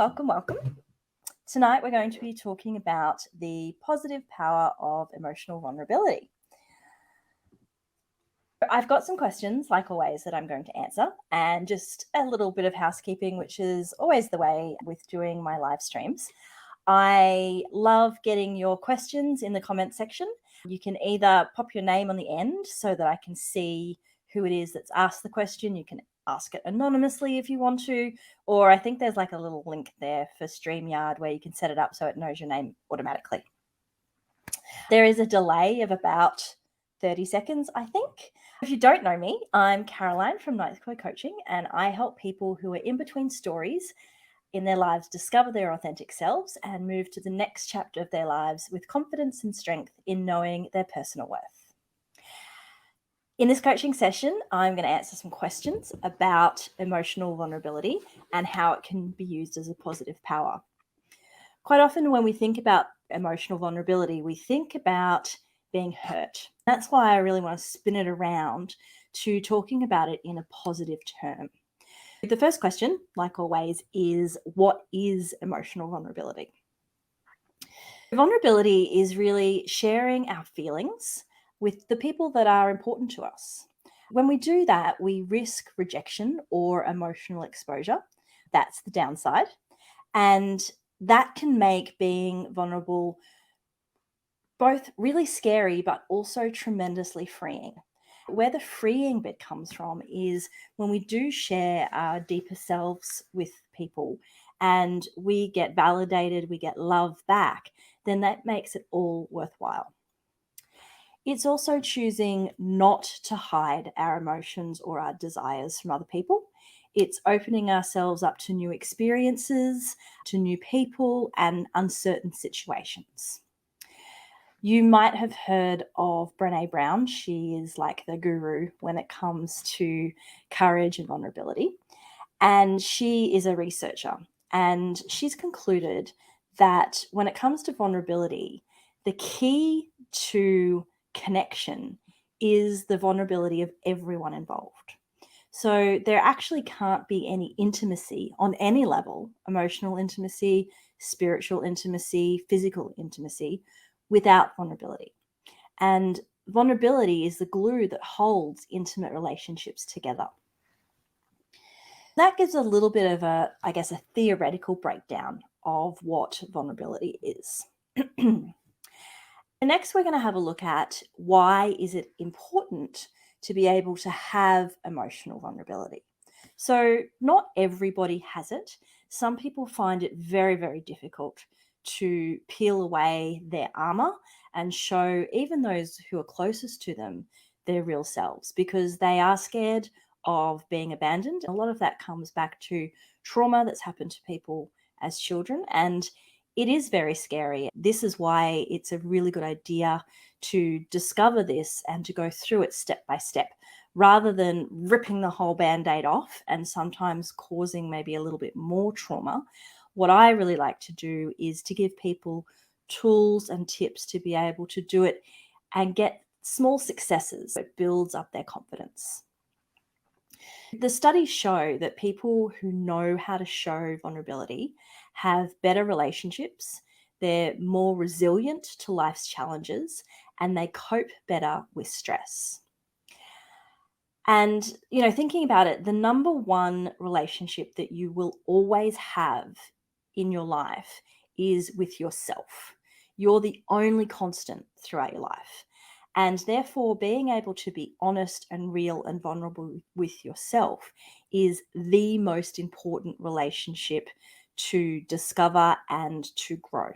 welcome. Tonight we're going to be talking about the positive power of emotional vulnerability. I've got some questions, like always, that I'm going to answer, and just a little bit of housekeeping, which is always the way with doing my live streams. I love getting your questions in the comment section. You can either pop your name on the end so that I can see who it is that's asked the question. You can ask it anonymously if you want to, or I think there's like a little link there for StreamYard where you can set it up so it knows your name automatically. There is a delay of about 30 seconds, I think. If you don't know me, I'm Caroline from Ninth Code Coaching, and I help people who are in between stories in their lives discover their authentic selves and move to the next chapter of their lives with confidence and strength in knowing their personal worth. In this coaching session, I'm going to answer some questions about emotional vulnerability and how it can be used as a positive power. Quite often when we think about emotional vulnerability, we think about being hurt. That's why I really want to spin it around to talking about it in a positive term. The first question, like always, is what is emotional vulnerability? Vulnerability is really sharing our feelings with the people that are important to us. When we do that, we risk rejection or emotional exposure. That's the downside. And that can make being vulnerable both really scary, but also tremendously freeing. Where the freeing bit comes from is when we do share our deeper selves with people and we get validated, we get love back, then that makes it all worthwhile. It's also choosing not to hide our emotions or our desires from other people. It's opening ourselves up to new experiences, to new people, and uncertain situations. You might have heard of Brené Brown. She is like the guru when it comes to courage and vulnerability. And she is a researcher. And she's concluded that when it comes to vulnerability, the key to connection is the vulnerability of everyone involved. So there actually can't be any intimacy on any level, emotional intimacy, spiritual intimacy, physical intimacy, without vulnerability. And vulnerability is the glue that holds intimate relationships together. That gives a little bit of a theoretical breakdown of what vulnerability is. Next, we're going to have a look at why is it important to be able to have emotional vulnerability. So not everybody has it. Some people find it very, very difficult to peel away their armor and show even those who are closest to them their real selves because they are scared of being abandoned. A lot of that comes back to trauma that's happened to people as children, and it is very scary. This is why it's a really good idea to discover this and to go through it step by step, rather than ripping the whole Band-Aid off and sometimes causing maybe a little bit more trauma. What I really like to do is to give people tools and tips to be able to do it and get small successes. It builds up their confidence. The studies show that people who know how to show vulnerability have better relationships, they're more resilient to life's challenges, and they cope better with stress. And, thinking about it, the number one relationship that you will always have in your life is with yourself. You're the only constant throughout your life. And therefore, being able to be honest and real and vulnerable with yourself is the most important relationship to discover and to grow.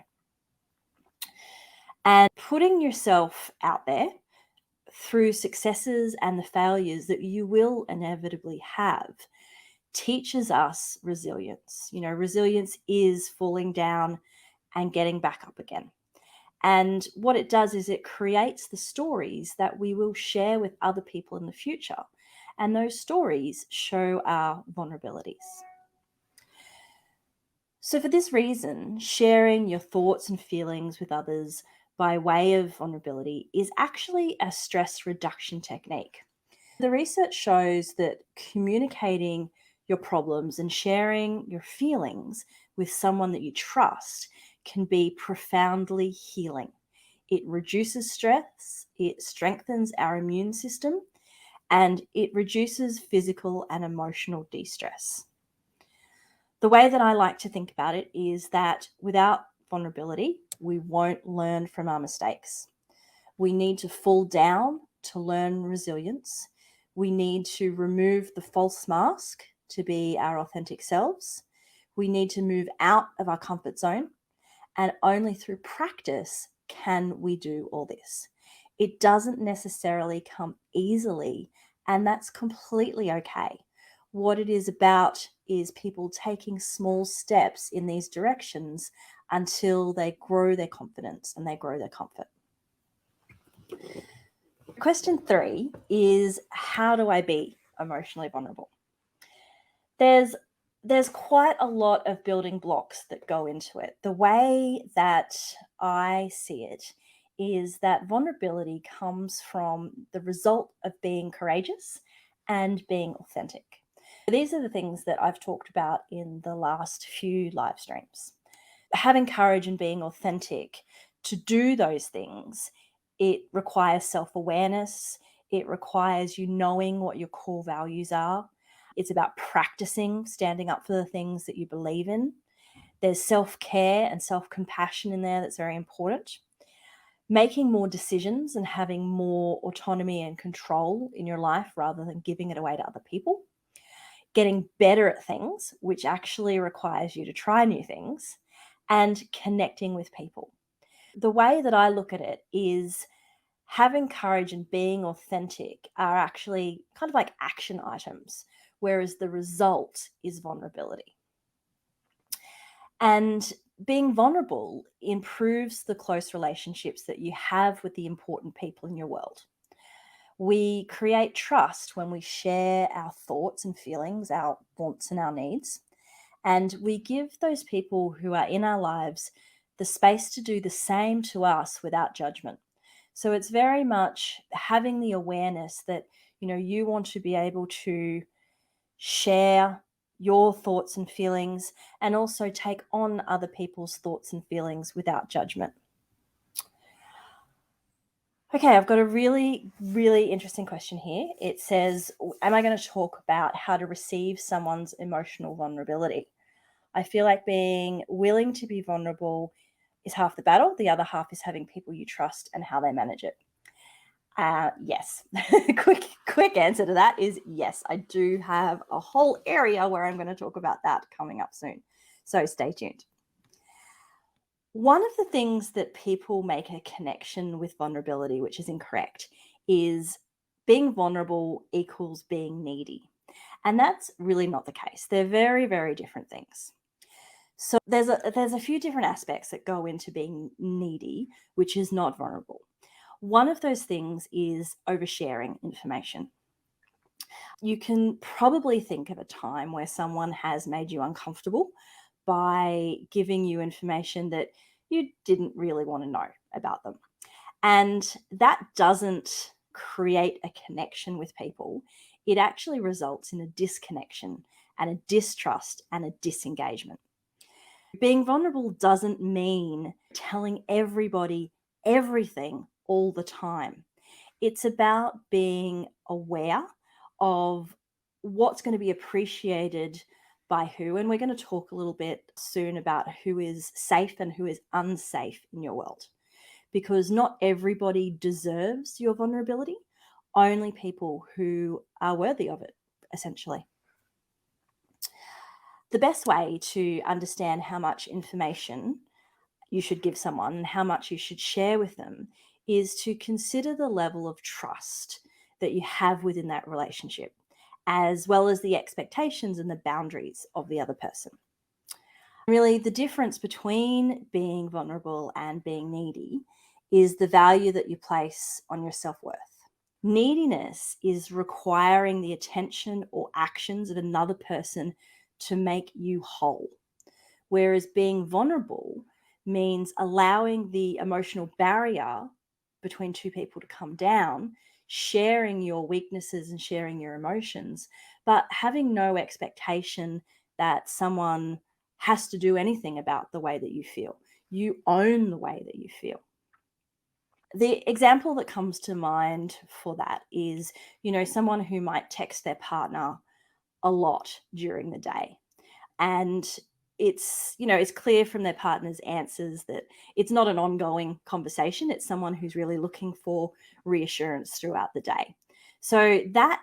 And putting yourself out there through successes and the failures that you will inevitably have teaches us resilience. Resilience is falling down and getting back up again. And what it does is it creates the stories that we will share with other people in the future. And those stories show our vulnerabilities. So for this reason, sharing your thoughts and feelings with others by way of vulnerability is actually a stress reduction technique. The research shows that communicating your problems and sharing your feelings with someone that you trust can be profoundly healing. It reduces stress, it strengthens our immune system, and it reduces physical and emotional de-stress. The way that I like to think about it is that without vulnerability, we won't learn from our mistakes. We need to fall down to learn resilience. We need to remove the false mask to be our authentic selves. We need to move out of our comfort zone. And only through practice can we do all this. It doesn't necessarily come easily, and that's completely okay. What it is about is people taking small steps in these directions until they grow their confidence and they grow their comfort. Question 3 is, how do I be emotionally vulnerable? There's quite a lot of building blocks that go into it. The way that I see it is that vulnerability comes from the result of being courageous and being authentic. These are the things that I've talked about in the last few live streams. Having courage and being authentic, to do those things, it requires self-awareness. It requires you knowing what your core values are. It's about practicing standing up for the things that you believe in. There's self-care and self-compassion in there that's very important. Making more decisions and having more autonomy and control in your life rather than giving it away to other people. Getting better at things, which actually requires you to try new things, and connecting with people. The way that I look at it is having courage and being authentic are actually kind of like action items, whereas the result is vulnerability. And being vulnerable improves the close relationships that you have with the important people in your world. We create trust when we share our thoughts and feelings, our wants and our needs. And we give those people who are in our lives the space to do the same to us without judgment. So it's very much having the awareness that, you want to be able to share your thoughts and feelings and also take on other people's thoughts and feelings without judgment. Okay, I've got a really, really interesting question here. It says, am I going to talk about how to receive someone's emotional vulnerability? I feel like being willing to be vulnerable is half the battle. The other half is having people you trust and how they manage it. Yes. quick answer to that is yes. I do have a whole area where I'm going to talk about that coming up soon. So stay tuned. One of the things that people make a connection with vulnerability, which is incorrect, is being vulnerable equals being needy. And that's really not the case. They're very, very different things. So there's a few different aspects that go into being needy, which is not vulnerable. One of those things is oversharing information. You can probably think of a time where someone has made you uncomfortable by giving you information that you didn't really want to know about them. And that doesn't create a connection with people. It actually results in a disconnection and a distrust and a disengagement. Being vulnerable doesn't mean telling everybody everything all the time. It's about being aware of what's going to be appreciated by who. And we're going to talk a little bit soon about who is safe and who is unsafe in your world, because not everybody deserves your vulnerability, only people who are worthy of it, essentially. The best way to understand how much information you should give someone and how much you should share with them is to consider the level of trust that you have within that relationship, as well as the expectations and the boundaries of the other person. Really, the difference between being vulnerable and being needy is the value that you place on your self-worth. Neediness is requiring the attention or actions of another person to make you whole, whereas being vulnerable means allowing the emotional barrier between two people to come down, sharing your weaknesses and sharing your emotions, but having no expectation that someone has to do anything about the way that you feel. You own the way that you feel. The example that comes to mind for that is, someone who might text their partner a lot during the day. And it's clear from their partner's answers that it's not an ongoing conversation. It's someone who's really looking for reassurance throughout the day. So that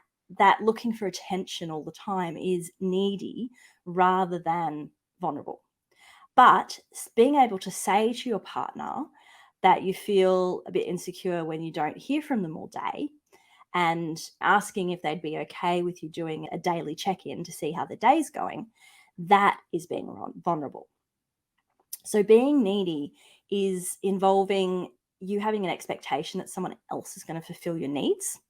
looking for attention all the time is needy rather than vulnerable. But being able to say to your partner that you feel a bit insecure when you don't hear from them all day, and asking if they'd be okay with you doing a daily check-in to see how the day's going, that is being vulnerable. So being needy is involving you having an expectation that someone else is going to fulfill your needs,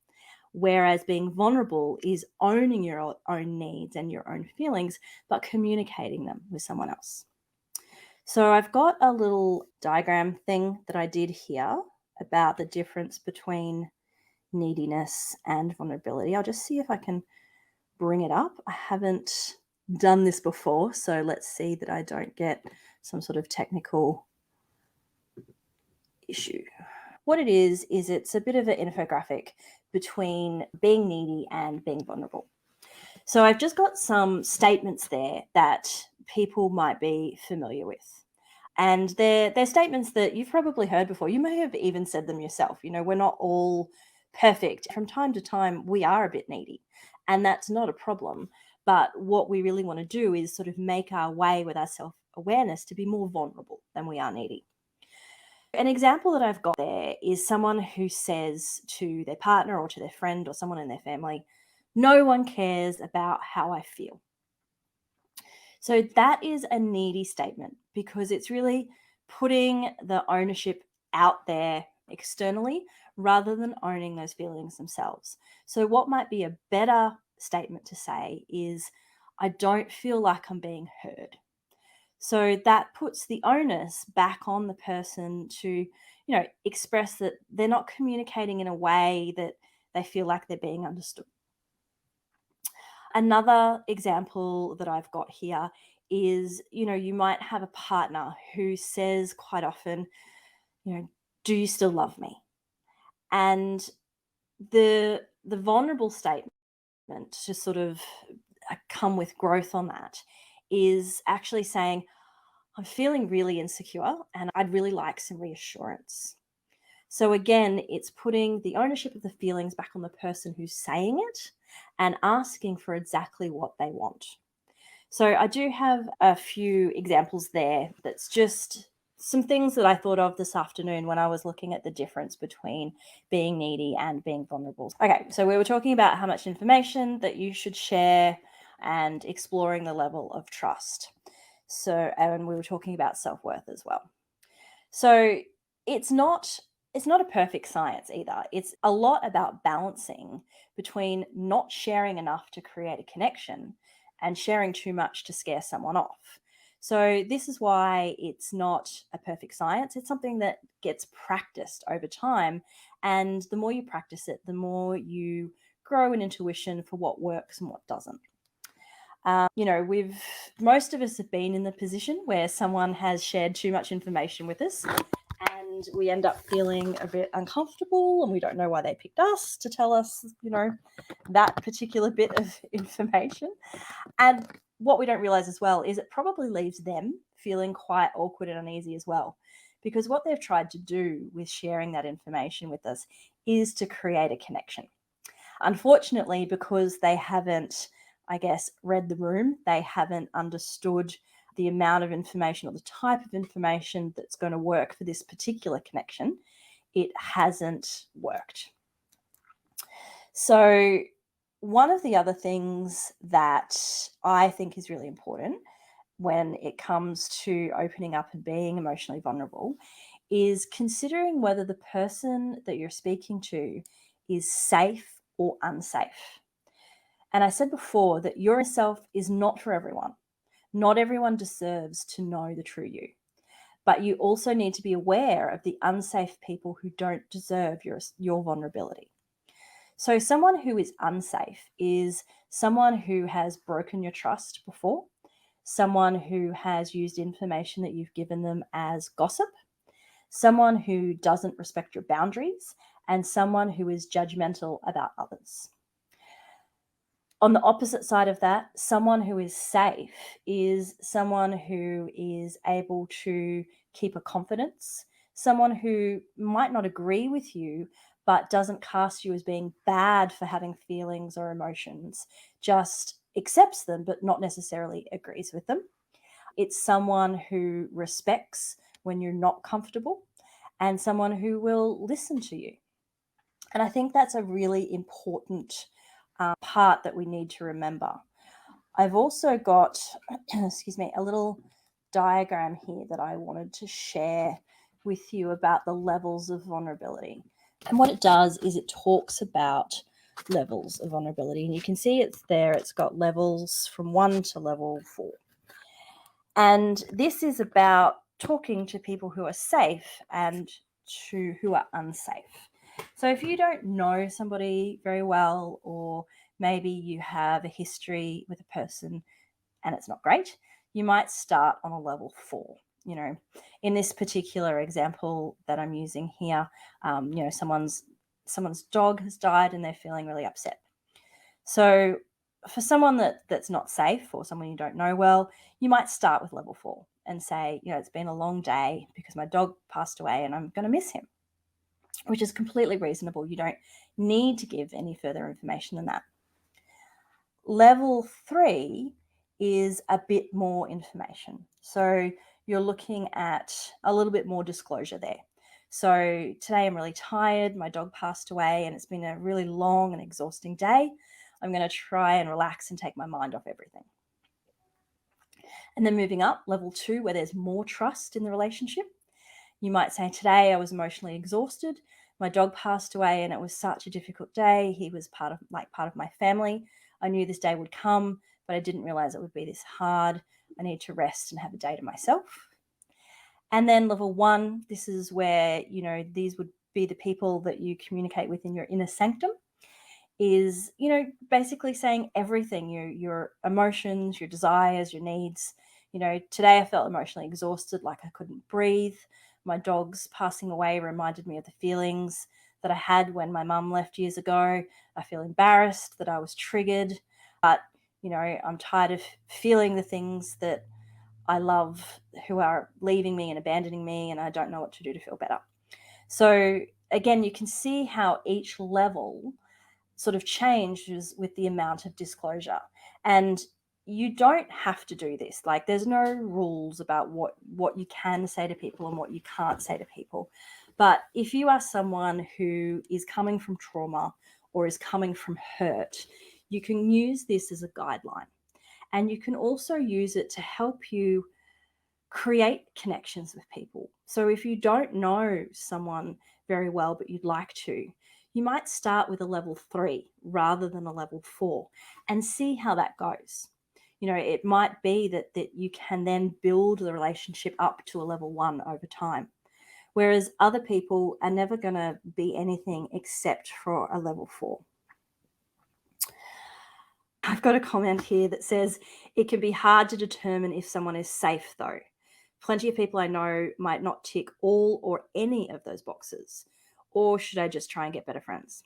whereas being vulnerable is owning your own needs and your own feelings, but communicating them with someone else. So I've got a little diagram thing that I did here about the difference between neediness and vulnerability. I'll just see if I can bring it up. I haven't done this before, so let's see that I don't get some sort of technical issue. What it is it's a bit of an infographic between being needy and being vulnerable. So I've just got some statements there that people might be familiar with. And they're statements that you've probably heard before. You may have even said them yourself. We're not all perfect. From time to time, we are a bit needy, and that's not a problem. But what we really want to do is sort of make our way with our self-awareness to be more vulnerable than we are needy. An example that I've got there is someone who says to their partner or to their friend or someone in their family, "No one cares about how I feel." So that is a needy statement because it's really putting the ownership out there externally rather than owning those feelings themselves. So what might be a better statement to say is, "I don't feel like I'm being heard." So that puts the onus back on the person to, express that they're not communicating in a way that they feel like they're being understood. Another example that I've got here is, you might have a partner who says quite often, you know, "Do you still love me?" And the vulnerable statement to sort of come with growth on that is actually saying, "I'm feeling really insecure and I'd really like some reassurance." So again, it's putting the ownership of the feelings back on the person who's saying it and asking for exactly what they want. So I do have a few examples there. That's just some things that I thought of this afternoon when I was looking at the difference between being needy and being vulnerable. Okay, so we were talking about how much information that you should share and exploring the level of trust. So, and we were talking about self-worth as well. So it's not a perfect science either. It's a lot about balancing between not sharing enough to create a connection and sharing too much to scare someone off. So this is why it's not a perfect science. It's something that gets practiced over time, and the more you practice it, the more you grow an intuition for what works and what doesn't. We've most of us have been in the position where someone has shared too much information with us and we end up feeling a bit uncomfortable and we don't know why they picked us to tell us, that particular bit of information. And what we don't realize as well is it probably leaves them feeling quite awkward and uneasy as well. Because what they've tried to do with sharing that information with us is to create a connection. Unfortunately, because they haven't, I guess, read the room, they haven't understood the amount of information or the type of information that's going to work for this particular connection, it hasn't worked. So, one of the other things that I think is really important when it comes to opening up and being emotionally vulnerable is considering whether the person that you're speaking to is safe or unsafe. And I said before that your self is not for everyone. Not everyone deserves to know the true you. But you also need to be aware of the unsafe people who don't deserve your vulnerability. So, someone who is unsafe is someone who has broken your trust before, someone who has used information that you've given them as gossip, someone who doesn't respect your boundaries, and someone who is judgmental about others. On the opposite side of that, someone who is safe is someone who is able to keep a confidence, someone who might not agree with you, but doesn't cast you as being bad for having feelings or emotions, just accepts them, but not necessarily agrees with them. It's someone who respects when you're not comfortable and someone who will listen to you. And I think that's a really important part that we need to remember. I've also got, excuse me, a little diagram here that I wanted to share with you about the levels of vulnerability. And what it does is it talks about levels of vulnerability. And you can see it's there. It's got levels from 1 to level 4. And this is about talking to people who are safe and to who are unsafe. So if you don't know somebody very well, or maybe you have a history with a person and it's not great, you might start on a level 4. You know, in this particular example that I'm using here, someone's dog has died and they're feeling really upset. So for someone that's not safe, or someone you don't know well, you might start with level 4 and say, it's been a long day because my dog passed away and I'm going to miss him, which is completely reasonable. You don't need to give any further information than that. Level 3 is a bit more information. So you're looking at a little bit more disclosure there. So today I'm really tired. My dog passed away and it's been a really long and exhausting day. I'm going to try and relax and take my mind off everything. And then moving up, level 2, where there's more trust in the relationship. You might say, today I was emotionally exhausted. My dog passed away and it was such a difficult day. He was part of my family. I knew this day would come, but I didn't realize it would be this hard. I need to rest and have a day to myself. And then level 1, this is where, these would be the people that you communicate with in your inner sanctum, is, basically saying everything, your emotions, your desires, your needs. Today I felt emotionally exhausted, like I couldn't breathe. My dog's passing away reminded me of the feelings that I had when my mum left years ago. I feel embarrassed that I was triggered, but, I'm tired of feeling the things that I love who are leaving me and abandoning me, and I don't know what to do to feel better. So again, you can see how each level sort of changes with the amount of disclosure. And you don't have to do this. Like, there's no rules about what you can say to people and what you can't say to people. But if you are someone who is coming from trauma or is coming from hurt, you can use this as a guideline. And you can also use it to help you create connections with people. So if you don't know someone very well, but you'd like to, you might start with a level 3 rather than a level 4 and see how that goes. It might be that you can then build the relationship up to a level 1 over time. Whereas other people are never going to be anything except for a level 4. I've got a comment here that says, it can be hard to determine if someone is safe though. Plenty of people I know might not tick all or any of those boxes. Or should I just try and get better friends?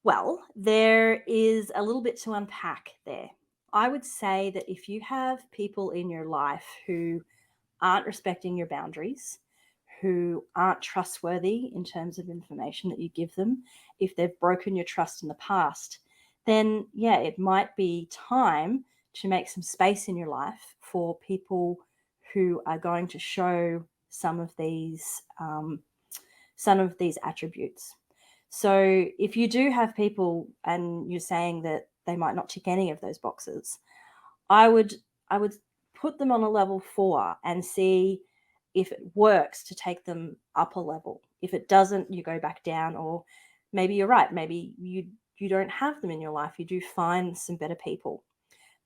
Well, there is a little bit to unpack there. I would say that if you have people in your life who aren't respecting your boundaries, who aren't trustworthy in terms of information that you give them, if they've broken your trust in the past, then yeah, it might be time to make some space in your life for people who are going to show some of these attributes. So if you do have people and you're saying that they might not tick any of those boxes, I would put them on a level 4 and see if it works to take them up a level. If it doesn't, you go back down. Or maybe you're right, maybe you don't have them in your life. You do find some better people.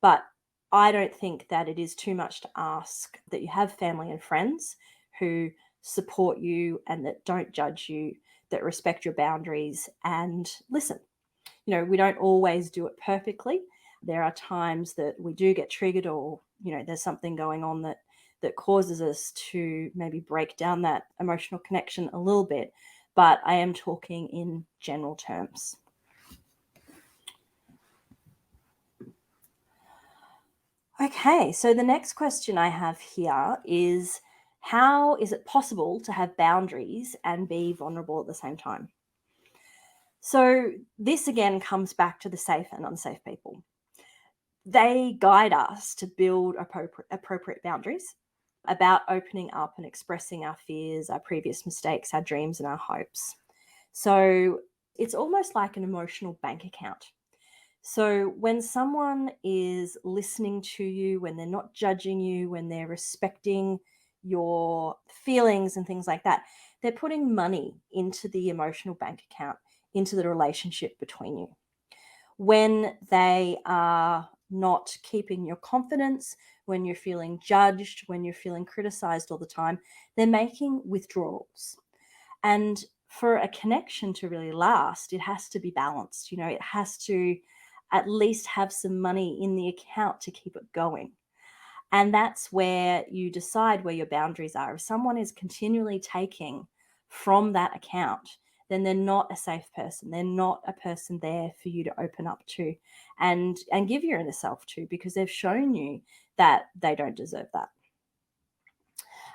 But I don't think that it is too much to ask that you have family and friends who support you and that don't judge you, that respect your boundaries and listen. We don't always do it perfectly. There are times that we do get triggered or there's something going on that causes us to maybe break down that emotional connection a little bit, but I am talking in general terms. Okay, so the next question I have here is, how is it possible to have boundaries and be vulnerable at the same time? So this again comes back to the safe and unsafe people. They guide us to build appropriate boundaries about opening up and expressing our fears, our previous mistakes, our dreams, and our hopes. So it's almost like an emotional bank account. So when someone is listening to you, when they're not judging you, when they're respecting your feelings and things like that, they're putting money into the emotional bank account, into the relationship between you. When they are not keeping your confidence, when you're feeling judged, when you're feeling criticized all the time, they're making withdrawals. And for a connection to really last, it has to be balanced. It has to at least have some money in the account to keep it going. And that's where you decide where your boundaries are. If someone is continually taking from that account, then they're not a safe person. They're not a person there for you to open up to and give your inner self to, because they've shown you that they don't deserve that.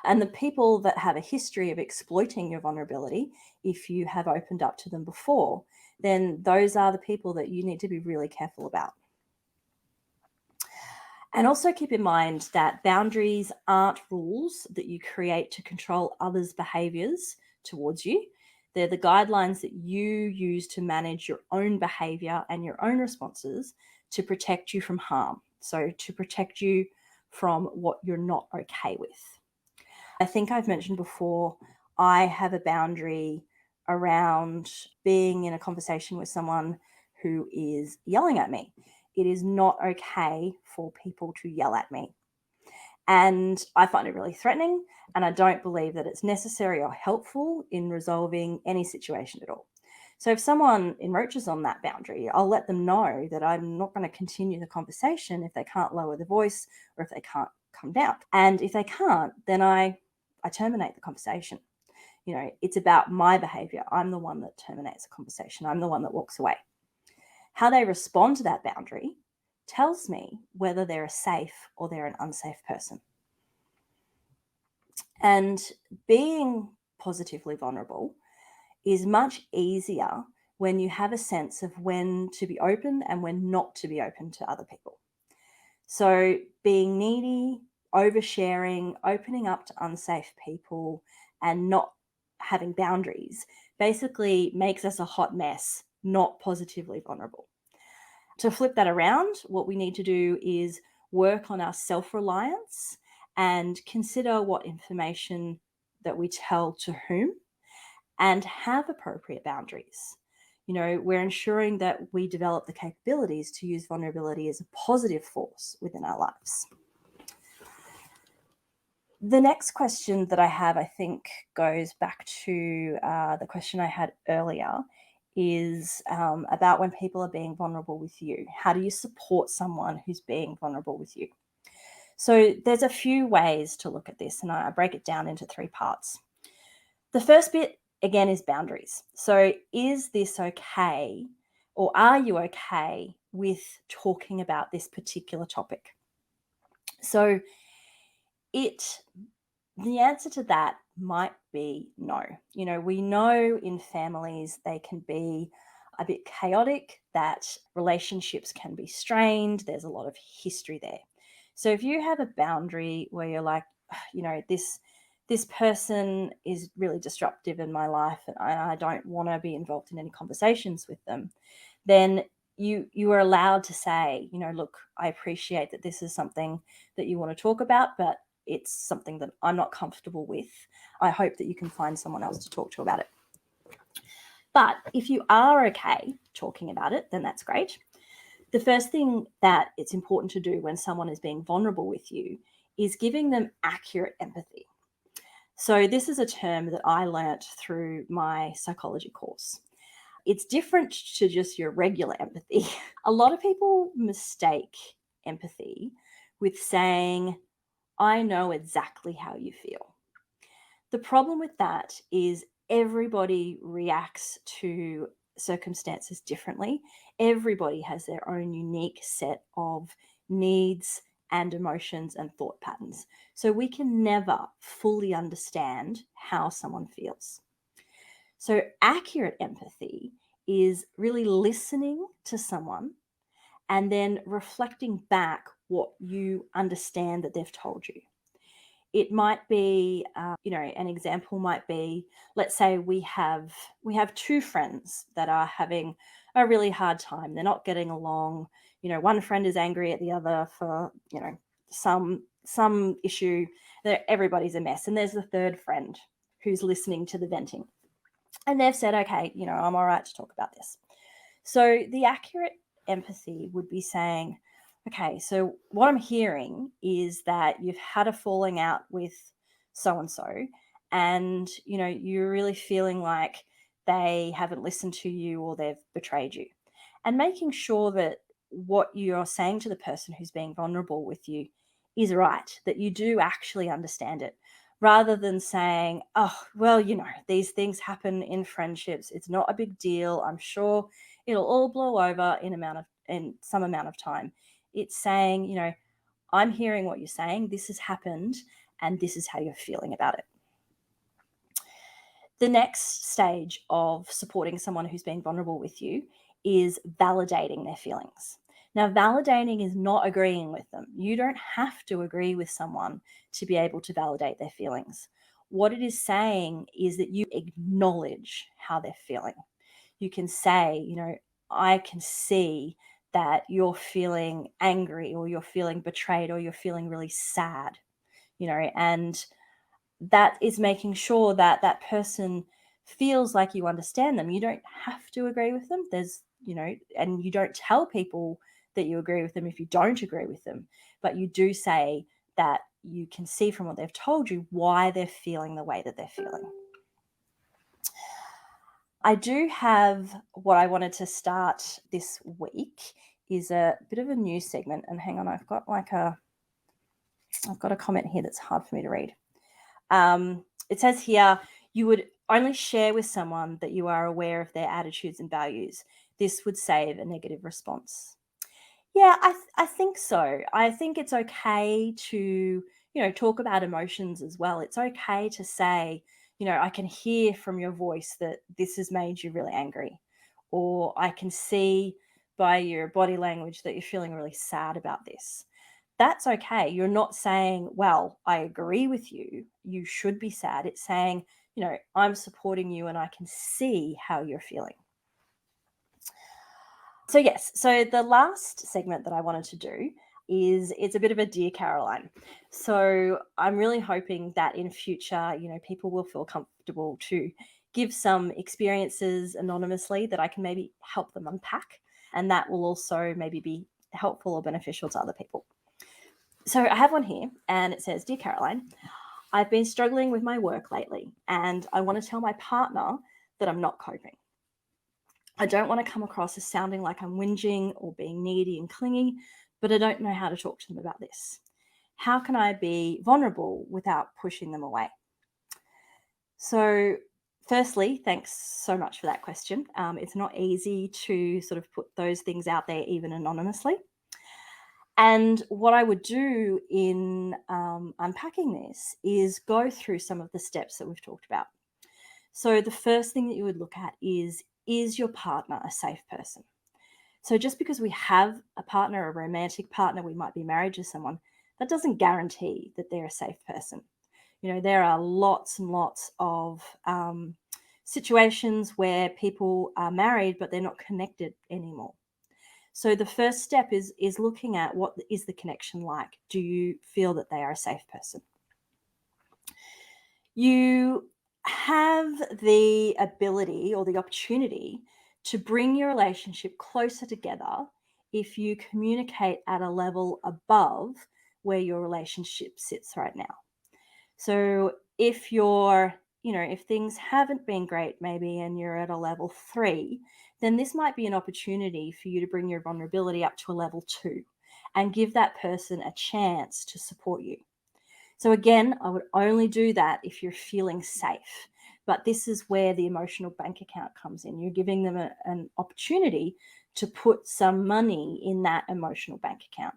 And the people that have a history of exploiting your vulnerability, if you have opened up to them before, then those are the people that you need to be really careful about. And also keep in mind that boundaries aren't rules that you create to control others' behaviors towards you. They're the guidelines that you use to manage your own behavior and your own responses to protect you from harm. So to protect you from what you're not okay with. I think I've mentioned before, I have a boundary around being in a conversation with someone who is yelling at me. It is not okay for people to yell at me. And I find it really threatening, and I don't believe that it's necessary or helpful in resolving any situation at all. So if someone encroaches on that boundary, I'll let them know that I'm not going to continue the conversation if they can't lower the voice or if they can't come down. And if they can't, then I terminate the conversation. It's about my behavior. I'm the one that terminates the conversation. I'm the one that walks away. How they respond to that boundary tells me whether they're a safe or they're an unsafe person. And being positively vulnerable is much easier when you have a sense of when to be open and when not to be open to other people. So being needy, oversharing, opening up to unsafe people, and not having boundaries basically makes us a hot mess, not positively vulnerable. To flip that around, what we need to do is work on our self-reliance and consider what information that we tell to whom and have appropriate boundaries. We're ensuring that we develop the capabilities to use vulnerability as a positive force within our lives. The next question that I have, I think, goes back to the question I had earlier, is about when people are being vulnerable with you. How do you support someone who's being vulnerable with you? So there's a few ways to look at this, and I break it down into 3 parts. The first bit, again, is boundaries. So is this okay, or are you okay with talking about this particular topic? So the answer to that might be no. We know in families they can be a bit chaotic, that relationships can be strained. There's a lot of history there. So if you have a boundary where you're like, this person is really disruptive in my life and I don't want to be involved in any conversations with them, then you are allowed to say, look, I appreciate that this is something that you want to talk about, but it's something that I'm not comfortable with. I hope that you can find someone else to talk to about it. But if you are okay talking about it, then that's great. The first thing that it's important to do when someone is being vulnerable with you is giving them accurate empathy. So this is a term that I learnt through my psychology course. It's different to just your regular empathy. A lot of people mistake empathy with saying, I know exactly how you feel. The problem with that is everybody reacts to circumstances differently. Everybody has their own unique set of needs and emotions and thought patterns. So we can never fully understand how someone feels. So, accurate empathy is really listening to someone and then reflecting back what you understand that they've told you. It might be, an example might be, let's say we have two friends that are having a really hard time. They're not getting along. One friend is angry at the other for some issue. Everybody's a mess, and there's the third friend who's listening to the venting, and they've said, okay, I'm all right to talk about this. So the accurate empathy would be saying, okay, so what I'm hearing is that you've had a falling out with so and so, and you're really feeling like they haven't listened to you or they've betrayed you. And making sure that what you're saying to the person who's being vulnerable with you is right, that you do actually understand it, rather than saying, oh, well, these things happen in friendships. It's not a big deal. I'm sure it'll all blow over in some amount of time. It's saying, I'm hearing what you're saying. This has happened, and this is how you're feeling about it. The next stage of supporting someone who's being vulnerable with you is validating their feelings. Now, validating is not agreeing with them. You don't have to agree with someone to be able to validate their feelings. What it is saying is that you acknowledge how they're feeling. You can say, I can see that you're feeling angry, or you're feeling betrayed, or you're feeling really sad, and that is making sure that that person feels like you understand them. You don't have to agree with them. And you don't tell people that you agree with them if you don't agree with them, but you do say that you can see from what they've told you why they're feeling the way that they're feeling. I do have what I wanted to start this week is a bit of a new segment. And hang on, I've got a comment here that's hard for me to read. It says here, you would only share with someone that you are aware of their attitudes and values. This would save a negative response. Yeah, I think so. I think it's okay to, talk about emotions as well. It's okay to say, I can hear from your voice that this has made you really angry, or I can see by your body language that you're feeling really sad about this. That's okay. You're not saying, well, I agree with you. You should be sad. It's saying, I'm supporting you and I can see how you're feeling. So, yes, so the last segment that I wanted to do is it's a bit of a Dear Caroline. So I'm really hoping that in future, people will feel comfortable to give some experiences anonymously that I can maybe help them unpack. And that will also maybe be helpful or beneficial to other people. So I have one here, and it says, Dear Caroline, I've been struggling with my work lately, and I want to tell my partner that I'm not coping. I don't want to come across as sounding like I'm whinging or being needy and clingy, but I don't know how to talk to them about this. How can I be vulnerable without pushing them away? So, firstly, thanks so much for that question. It's not easy to sort of put those things out there, even anonymously. And what I would do in unpacking this is go through some of the steps that we've talked about. So the first thing that you would look at is your partner a safe person? So just because we have a partner, a romantic partner, we might be married to someone, that doesn't guarantee that they're a safe person. There are lots and lots of situations where people are married, but they're not connected anymore. So the first step is looking at what is the connection like. Do you feel that they are a safe person? You have the ability or the opportunity to bring your relationship closer together if you communicate at a level above where your relationship sits right now. So if things haven't been great maybe and you're at a level 3, then this might be an opportunity for you to bring your vulnerability up to a level 2 and give that person a chance to support you. So, again, I would only do that if you're feeling safe. But this is where the emotional bank account comes in. You're giving them an opportunity to put some money in that emotional bank account.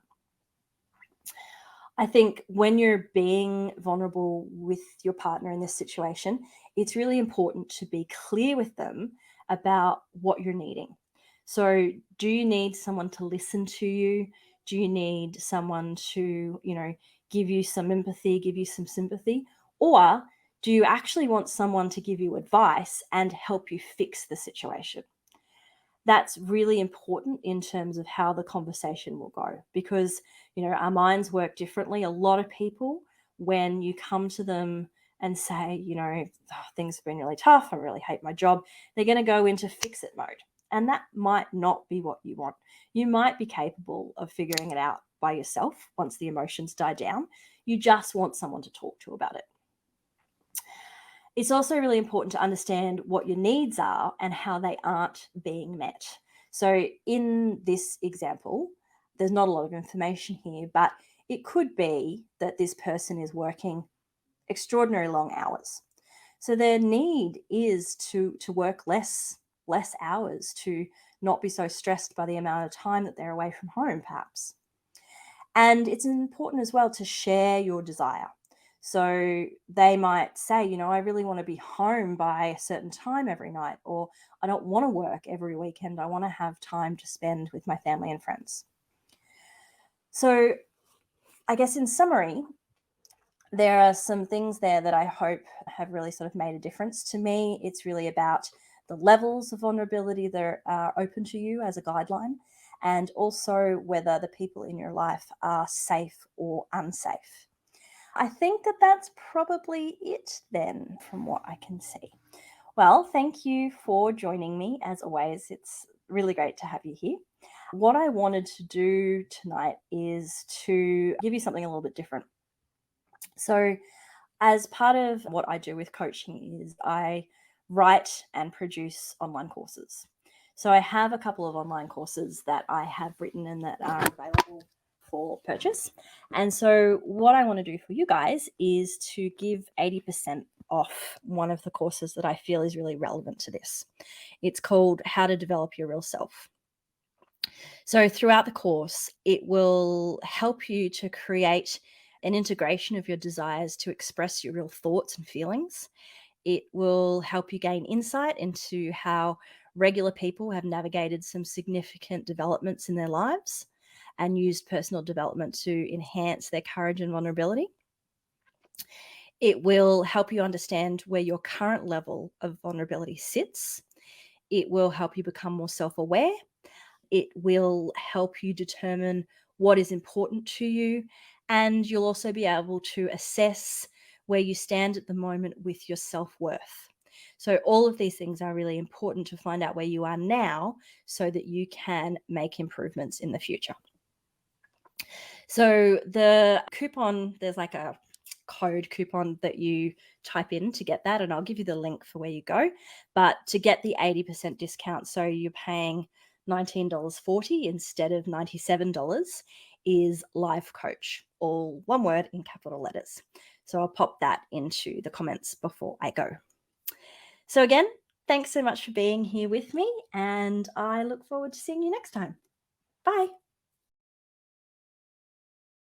I think when you're being vulnerable with your partner in this situation, it's really important to be clear with them about what you're needing. So, do you need someone to listen to you? Do you need someone to, give you some empathy, give you some sympathy? Or do you actually want someone to give you advice and help you fix the situation? That's really important in terms of how the conversation will go, because our minds work differently. A lot of people, when you come to them and say, "Oh, things have been really tough, I really hate my job," they're going to go into fix it mode, and that might not be what you want. You might be capable of figuring it out by yourself once the emotions die down. You just want someone to talk to about it. It's also really important to understand what your needs are and how they aren't being met. So, in this example, there's not a lot of information here, but it could be that this person is working extraordinary long hours. So their need is to work less hours, to not be so stressed by the amount of time that they're away from home, perhaps. And it's important as well to share your desire. So they might say, I really want to be home by a certain time every night, or I don't want to work every weekend. I want to have time to spend with my family and friends. So I guess in summary, there are some things there that I hope have really sort of made a difference to me. It's really about the levels of vulnerability that are open to you as a guideline, and also whether the people in your life are safe or unsafe. I think that that's probably it then, from what I can see. Well, thank you for joining me. As always, it's really great to have you here. What I wanted to do tonight is to give you something a little bit different. So, as part of what I do with coaching is I write and produce online courses. So I have a couple of online courses that I have written and that are available for purchase. And so what I want to do for you guys is to give 80% off one of the courses that I feel is really relevant to this. It's called How to Develop Your Real Self. So throughout the course, it will help you to create an integration of your desires to express your real thoughts and feelings. It will help you gain insight into how regular people have navigated some significant developments in their lives and used personal development to enhance their courage and vulnerability. It will help you understand where your current level of vulnerability sits. It will help you become more self-aware. It will help you determine what is important to you, and you'll also be able to assess where you stand at the moment with your self-worth. So all of these things are really important to find out where you are now so that you can make improvements in the future. So the coupon, there's like a code coupon that you type in to get that, and I'll give you the link for where you go. But to get the 80% discount, so you're paying $19.40 instead of $97, is Life Coach, all one word in capital letters. So I'll pop that into the comments before I go. So again, thanks so much for being here with me, and I look forward to seeing you next time. Bye.